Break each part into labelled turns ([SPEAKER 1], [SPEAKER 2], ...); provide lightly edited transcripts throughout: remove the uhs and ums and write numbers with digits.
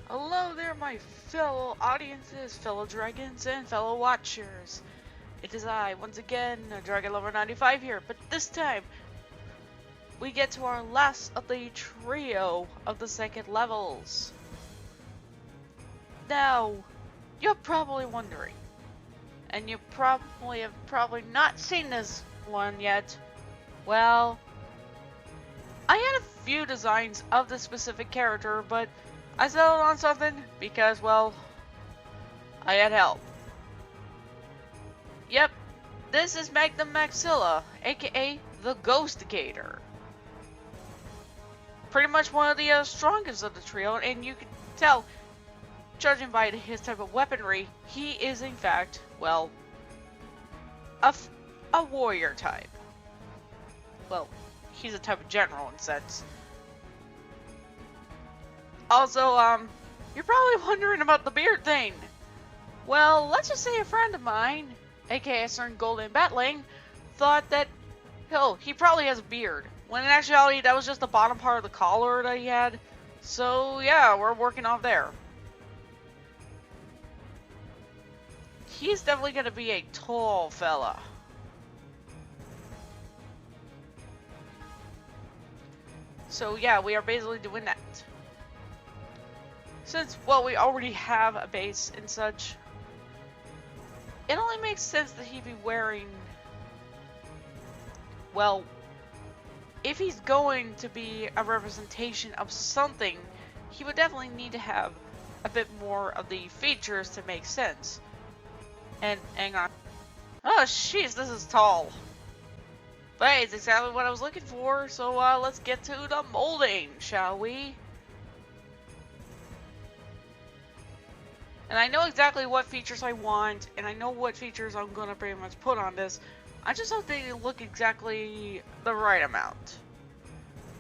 [SPEAKER 1] Hello there, my fellow audiences, fellow dragons, and fellow watchers. It is I, once again, Dragon Lover 95 here, but this time we get to our last of the trio of the second levels. Now, you're probably wondering, and you probably have not seen this one yet. Well, I had a few designs of this specific character, but I settled on something because, well, I had help. Yep, this is Magnum Maxilla, aka the Ghost Gator. Pretty much one of the strongest of the trio, and you can tell, judging by his type of weaponry, he is in fact, well, a warrior type. Well, he's a type of general in a sense. Also, you're probably wondering about the beard thing. Well, let's just say a friend of mine, aka a certain Golden Batling, thought that, hell, he probably has a beard. When in actuality, that was just the bottom part of the collar that he had. So, yeah, we're working off there. He's definitely gonna be a tall fella. So, yeah, we are basically doing that. Since, well, we already have a base and such, it only makes sense that he'd be wearing, well, if he's going to be a representation of something, he would definitely need to have a bit more of the features to make sense. And hang on. Oh, jeez, this is tall. But hey, it's exactly what I was looking for, so let's get to the molding, shall we? And I know exactly what features I want, and I know what features I'm gonna pretty much put on this. I just hope they look exactly the right amount.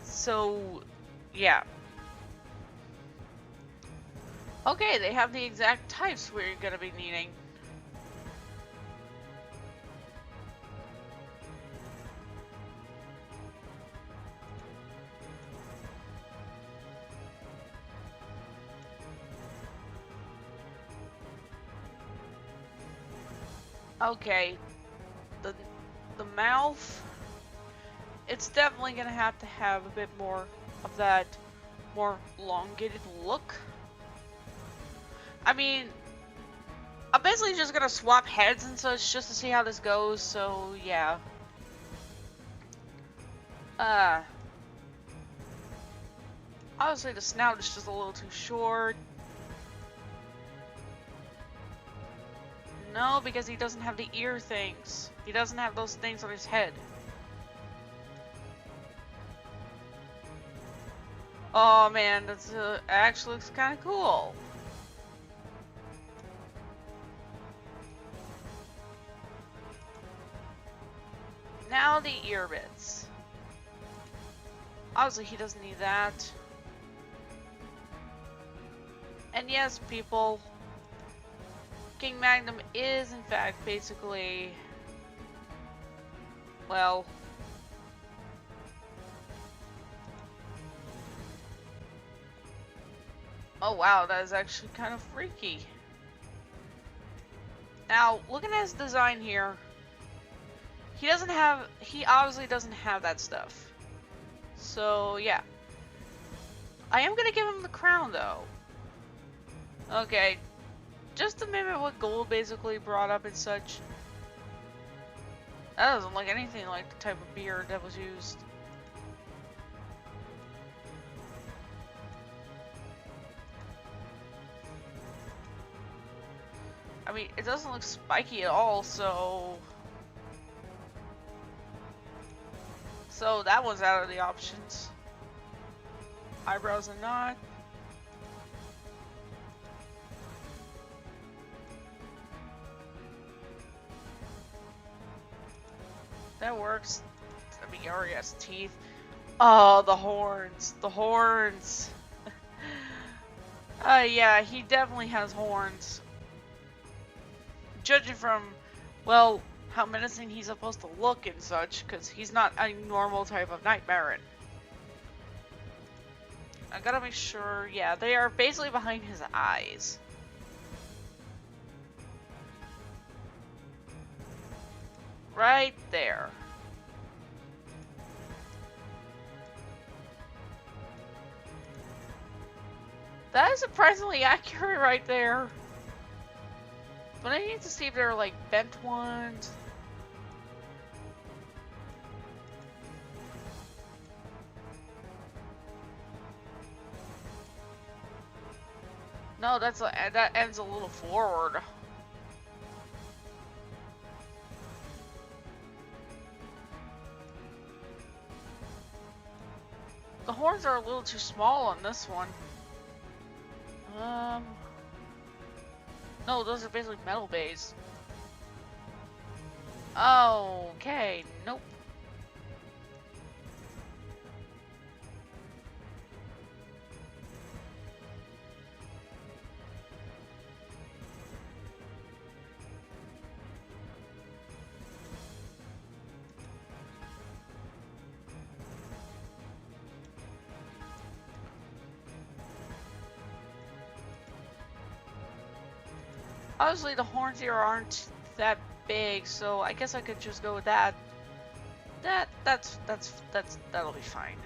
[SPEAKER 1] So, yeah. Okay, they have the exact types we're gonna be needing. Okay, the mouth, it's definitely gonna have to have a bit more of that more elongated look. I mean, I'm basically just gonna swap heads and such just to see how this goes, so yeah. Obviously the snout is just a little too short. No, because he doesn't have the ear things. He doesn't have those things on his head. Oh man, that's actually looks kind of cool. Now the ear bits. Obviously he doesn't need that. And yes, people, King Magnum is in fact basically, well, oh wow, that is actually kind of freaky. Now, looking at his design here, he obviously doesn't have that stuff. So, yeah. I am gonna give him the crown though. Okay, just to mimic what Gold basically brought up and such. That doesn't look anything like the type of beard that was used. I mean, it doesn't look spiky at all, so that one's out of the options. Eyebrows are not. That works. I mean, he already has teeth. Oh, the horns. The horns. Yeah, he definitely has horns. Judging from, well, how menacing he's supposed to look and such, because he's not a normal type of Night Baron. I gotta make sure. Yeah, they are basically behind his eyes. Right there. That is surprisingly accurate right there. But I need to see if there are like bent ones. No, that ends a little forward. The horns are a little too small on this one. No, those are basically metal bays. Okay, nope. Obviously, the horns here aren't that big, so I guess I could just go with that. That'll be fine.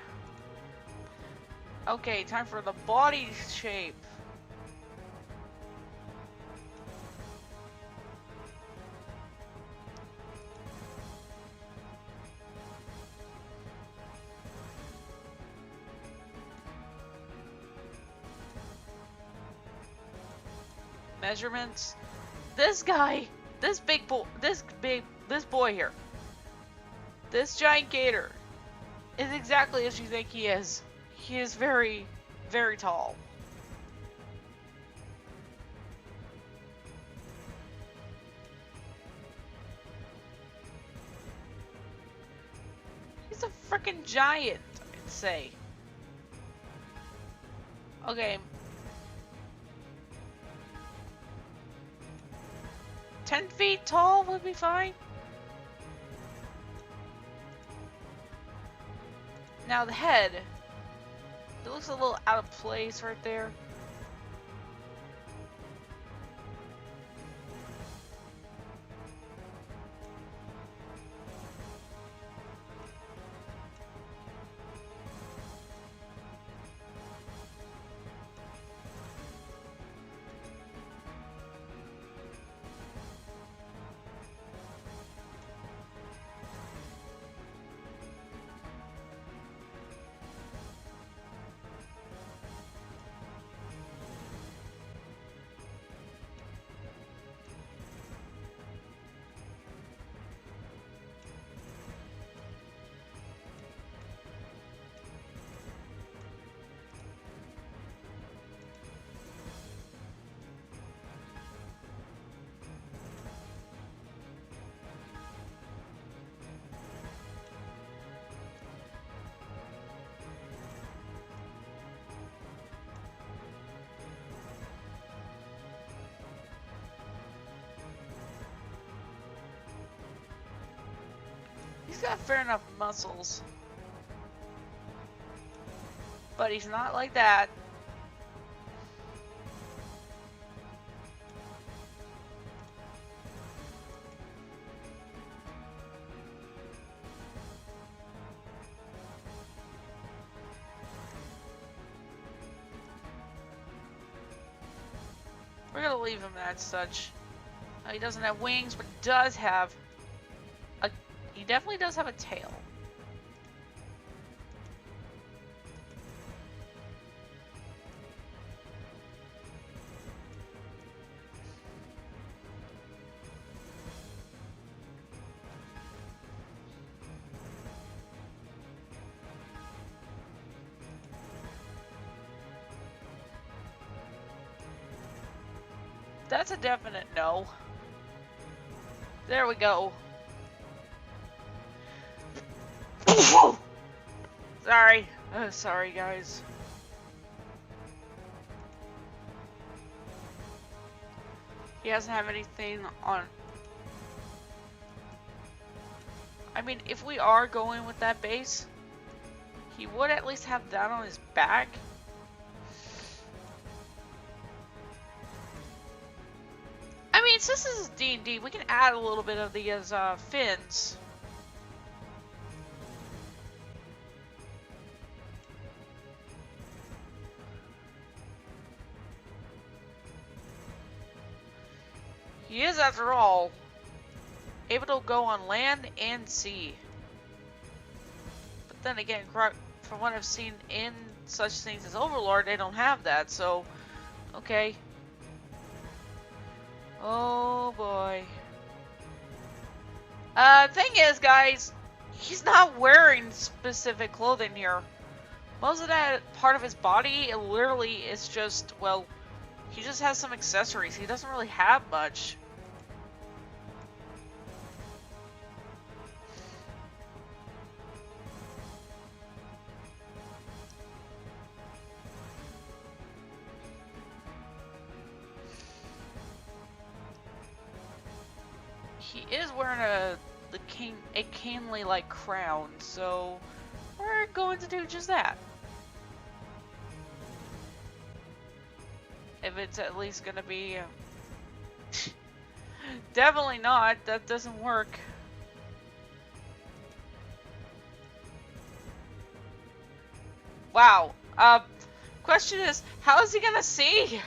[SPEAKER 1] Okay, time for the body shape. Measurements. This guy, this boy here, this giant gator is exactly as you think he is. He is very, very tall. He's a freaking giant, I'd say. Okay. 10 feet tall would be fine. Now the head. It looks a little out of place right there. He's got fair enough muscles. But he's not like that. We're gonna leave him as such. He doesn't have wings, but does have a... He definitely does have a tail. That's a definite no. There we go. Sorry. Sorry, guys. He doesn't have anything on... I mean, if we are going with that base, he would at least have that on his back. I mean, since this is D&D, we can add a little bit of these fins. He is, after all, able to go on land and sea. But then again, from what I've seen in such things as Overlord, they don't have that, so... Okay. Oh boy. Thing is, guys, he's not wearing specific clothing here. Most of that part of his body, it literally is just, well, he just has some accessories. He doesn't really have much. He is wearing a canely-like crown, so we're going to do just that. If it's at least gonna be... Definitely not. That doesn't work. Wow. Question is, how is he gonna see?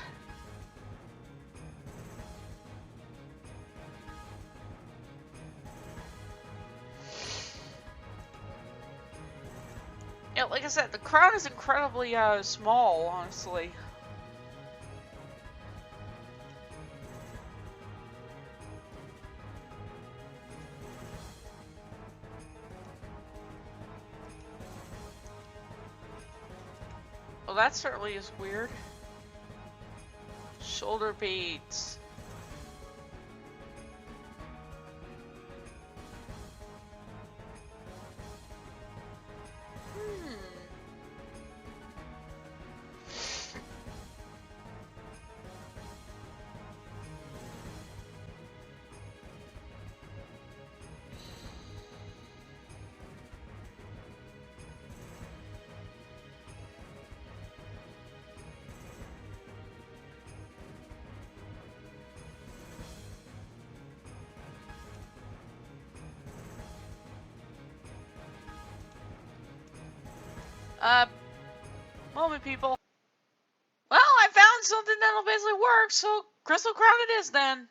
[SPEAKER 1] Yeah, like I said, the crown is incredibly small, honestly. Well, that certainly is weird. Shoulder beads. Moment, people. Well, I found something that'll basically work, so Crystal Crown it is then.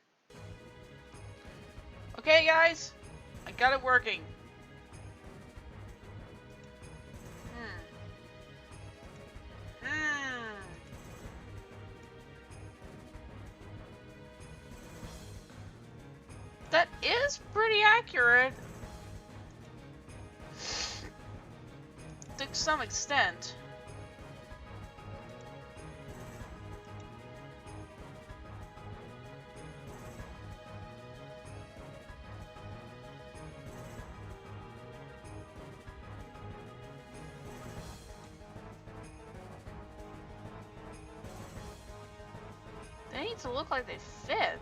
[SPEAKER 1] Okay, guys, I got it working. That is pretty accurate. To some extent. They need to look like they fit.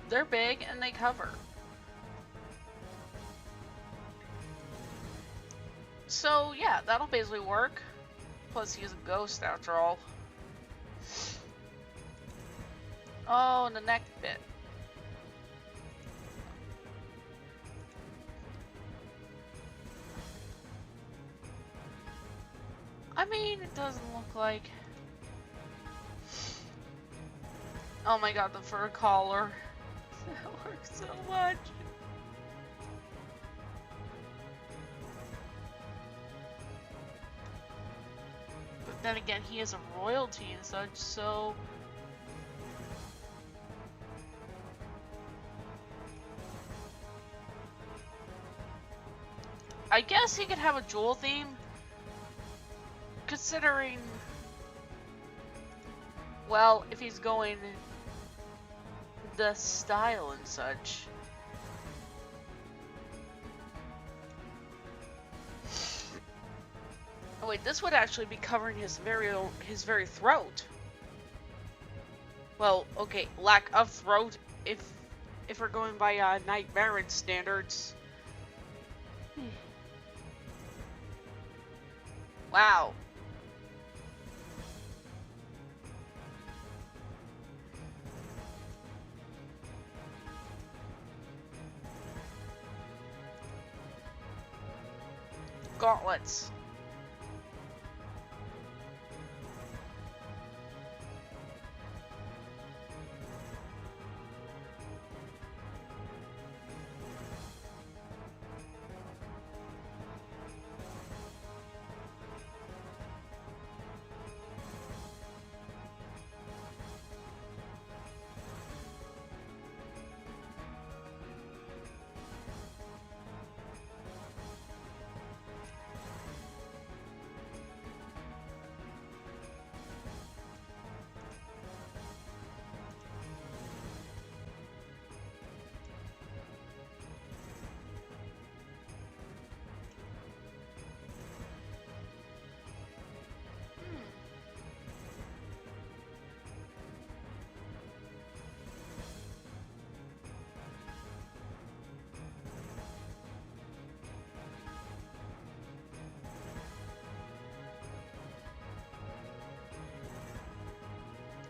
[SPEAKER 1] They're big and they cover. So yeah, that'll basically work. Plus he's a ghost after all. Oh, and the neck bit. I mean, it doesn't look like... Oh my god, the fur collar. That works so much. But then again, he is a royalty and such, so... I guess he could have a jewel theme, considering... Well, if he's going the style and such. Oh wait, this would actually be covering his very throat. Well, okay, lack of throat if if we're going by Knight Baron standards. Wow. Gauntlets.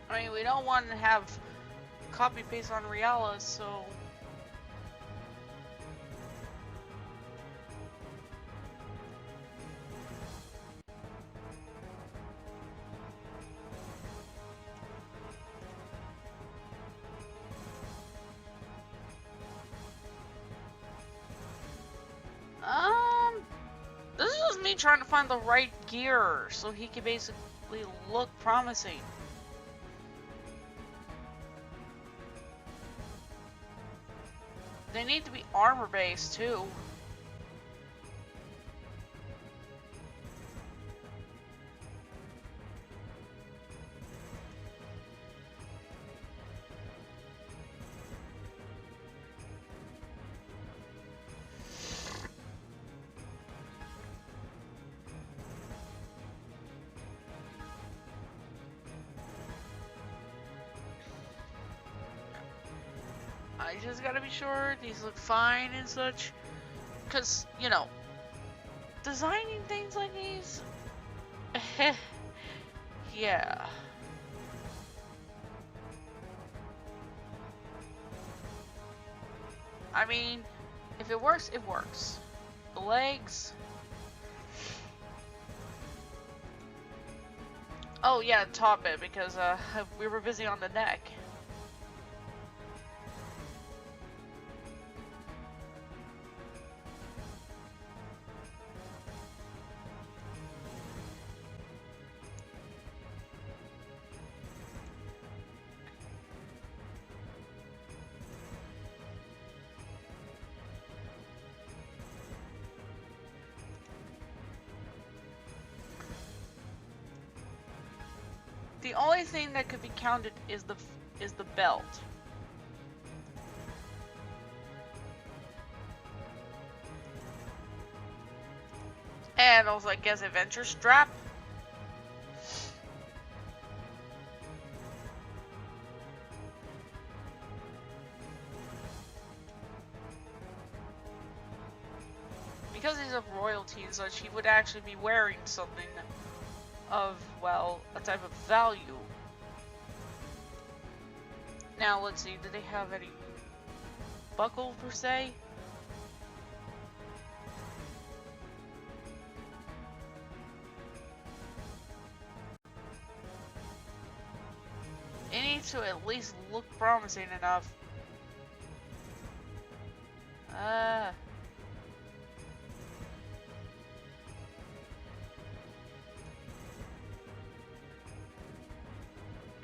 [SPEAKER 1] I mean, we don't want to have copy paste on Riala, so this is just me trying to find the right gear so he can basically look promising. They need to be armor based too. I just gotta be sure these look fine and such. Because, you know, designing things like these... yeah. I mean, if it works, it works. The legs... Oh yeah, top it, because we were busy on the neck. The only thing that could be counted is the belt. And also, I guess, adventure strap. Because he's of royalty and such, he would actually be wearing something of, well, a type of value. Now, let's see, do they have any buckle, per se? It needs to at least look promising enough.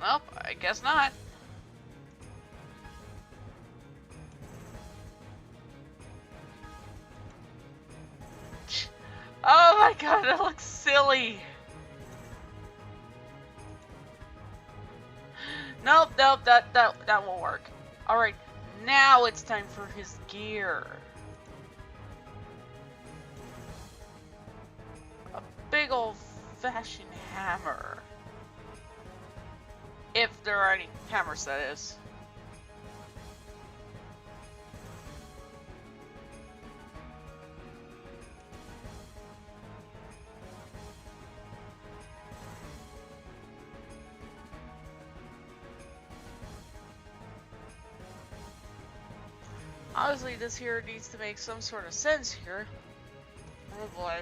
[SPEAKER 1] Nope, I guess not. Oh my god, that looks silly. Nope, nope, that won't work. Alright, now it's time for his gear. A big old-fashioned hammer. If there are any hammers, that is. Obviously, this here needs to make some sort of sense here. Oh boy.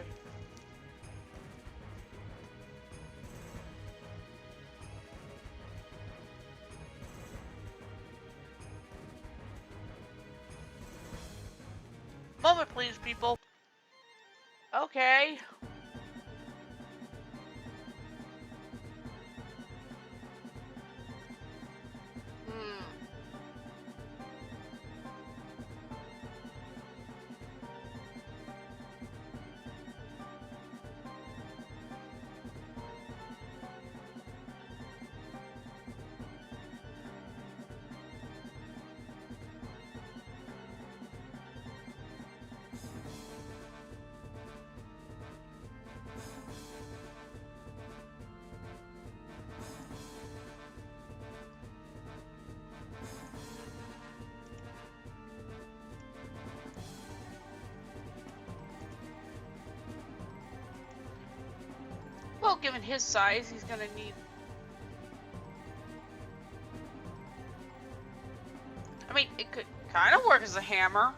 [SPEAKER 1] Moment, please, people. Okay. Hmm. Well, given his size, he's gonna need... I mean, it could kind of work as a hammer.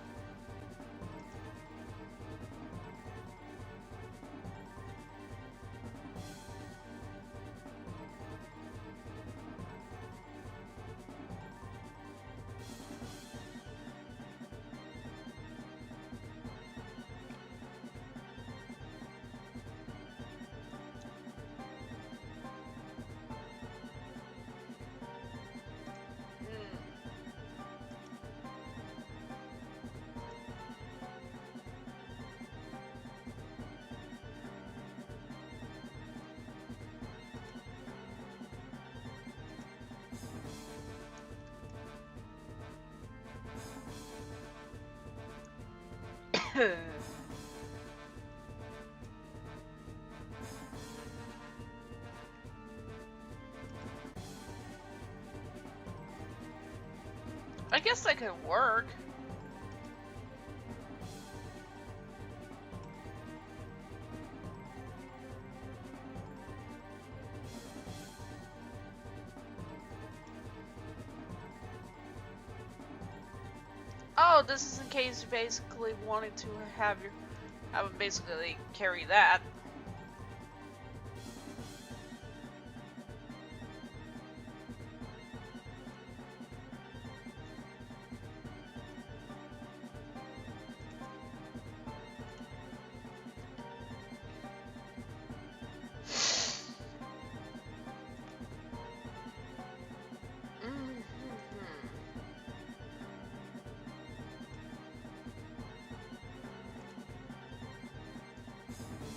[SPEAKER 1] I guess that could work. Oh, this is in case you basically wanted to have him basically carry that.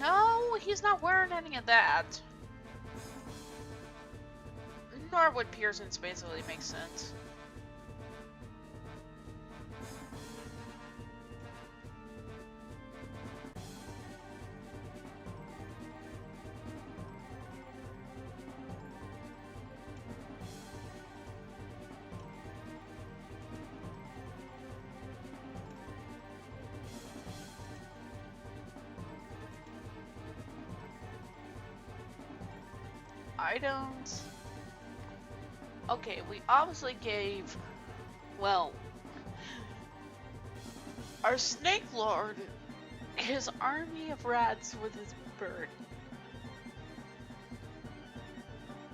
[SPEAKER 1] No, he's not wearing any of that. Nor would Pearson's basically make sense. Items. Okay, we obviously gave, well, our Snake Lord his army of rats with his bird,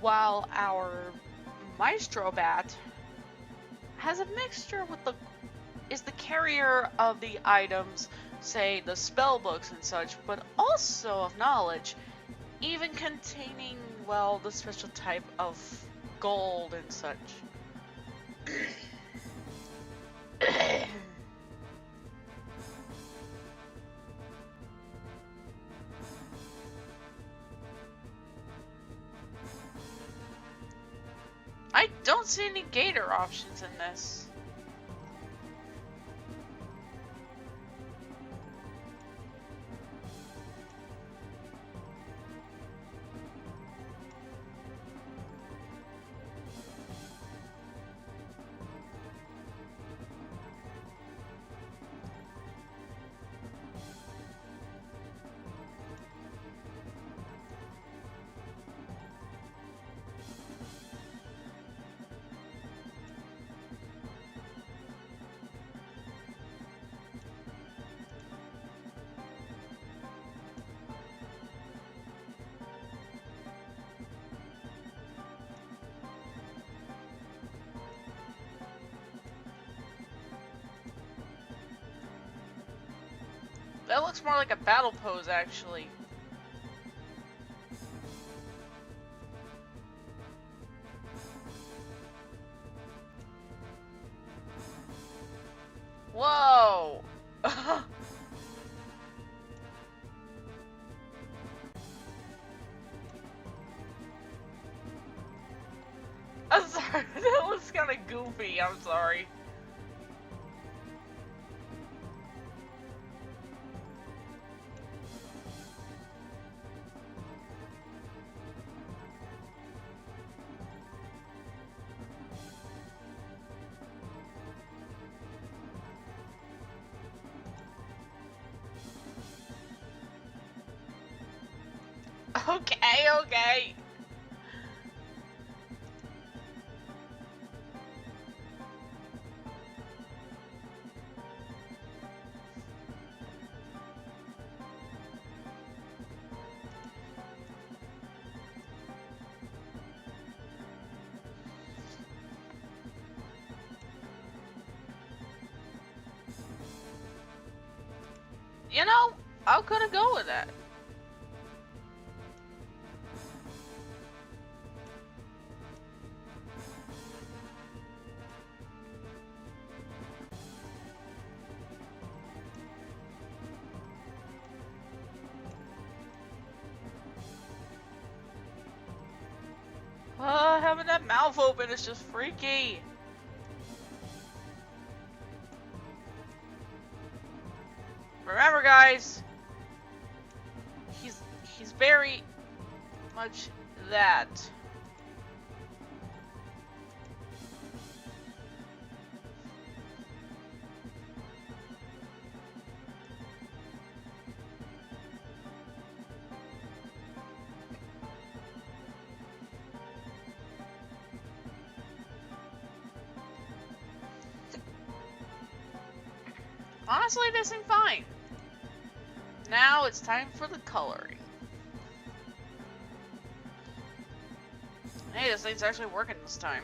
[SPEAKER 1] while our Maestro Bat has a mixture with is the carrier of the items, say the spell books and such, but also of knowledge, even containing, well, the special type of gold and such. I don't see any gator options in this. That looks more like a battle pose, actually. Whoa! I'm sorry, that looks kind of goofy, I'm sorry. Okay, okay. You know, I'm gonna go with that. Having that mouth open is just freaky. Remember, guys, he's very much that. Honestly, they seem fine. Now it's time for the coloring. Hey, this thing's actually working this time.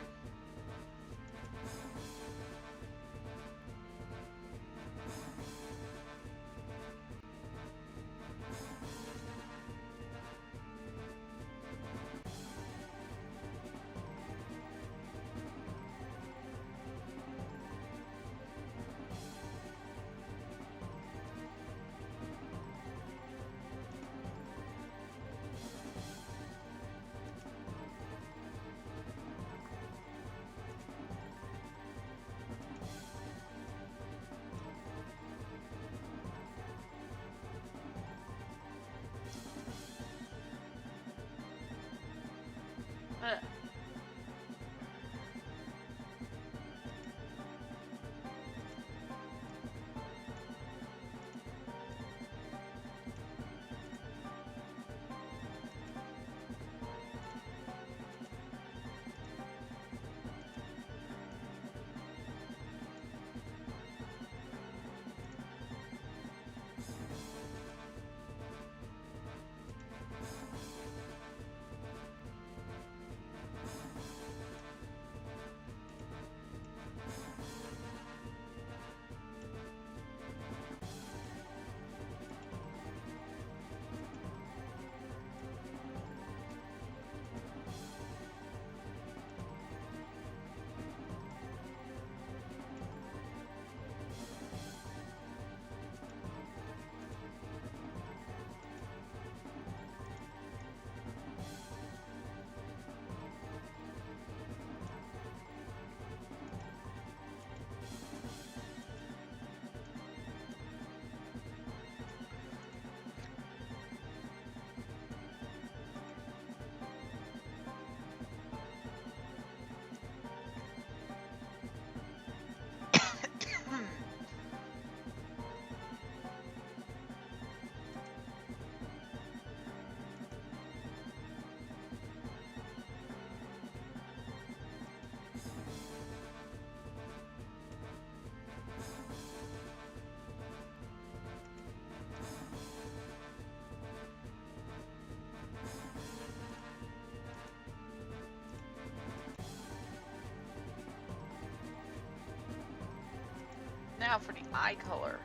[SPEAKER 1] Now for the eye color.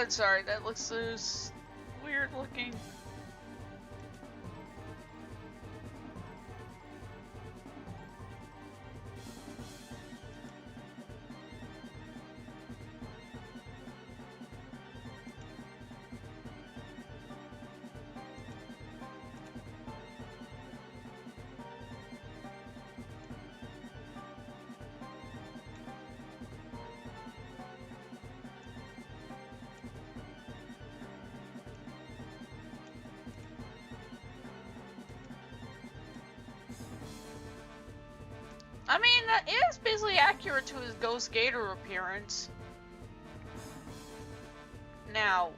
[SPEAKER 1] Sorry, that looks so weird looking. I mean, that is basically accurate to his ghost gator appearance. Now,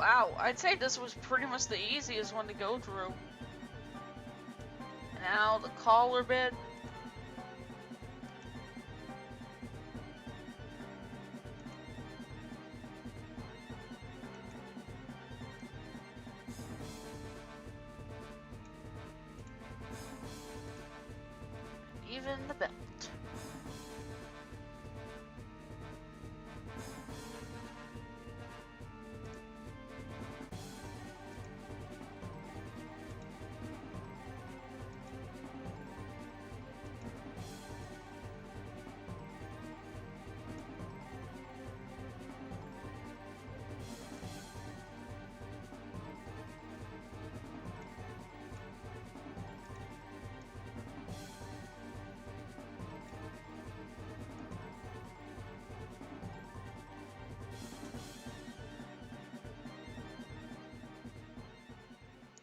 [SPEAKER 1] wow, I'd say this was pretty much the easiest one to go through. Now the collar bit. Even the belt.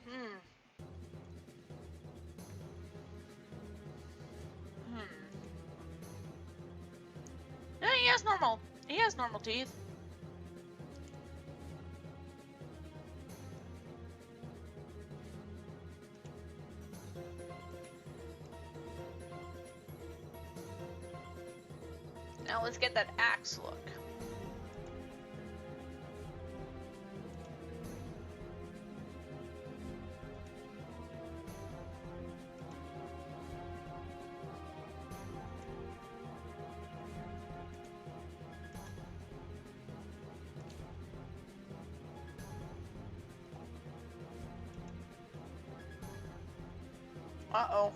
[SPEAKER 1] Hmm. Yeah, he has normal. He has normal teeth. let's get that axe look. Uh-oh.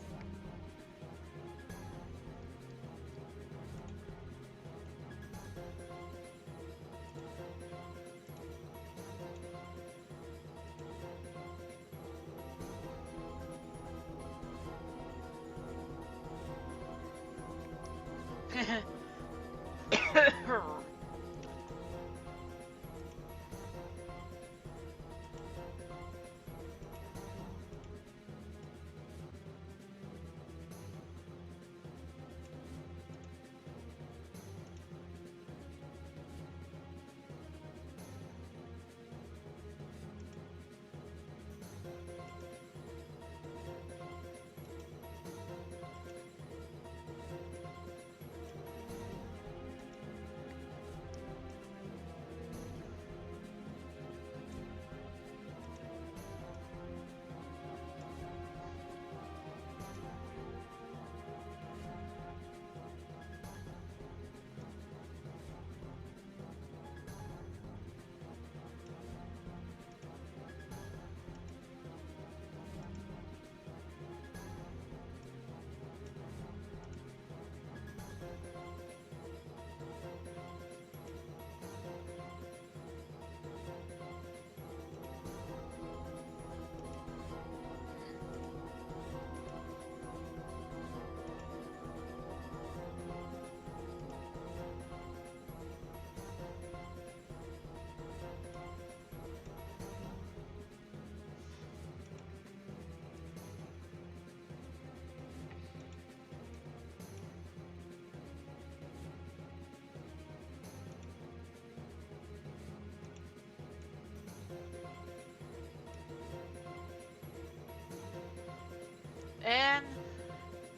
[SPEAKER 1] And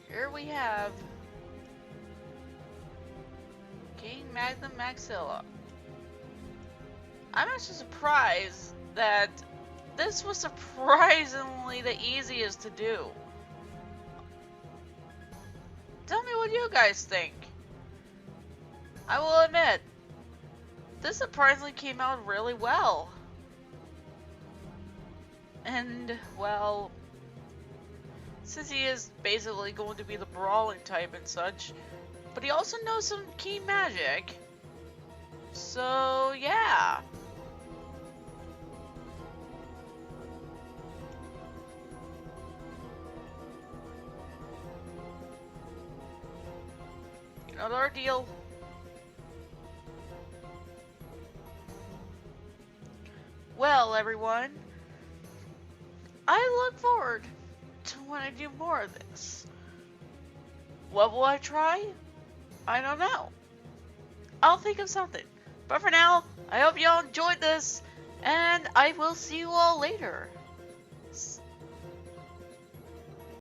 [SPEAKER 1] here we have King Magnum Maxilla. I'm actually surprised that this was surprisingly the easiest to do. Tell me what you guys think. I will admit, this surprisingly came out really well. And, well, since he is basically going to be the brawling type and such, but he also knows some key magic. So, yeah. Another deal. Well, everyone, I look forward to when I do more of this. What will I try? I don't know. I'll think of something. But for now, I hope y'all enjoyed this, and I will see you all later.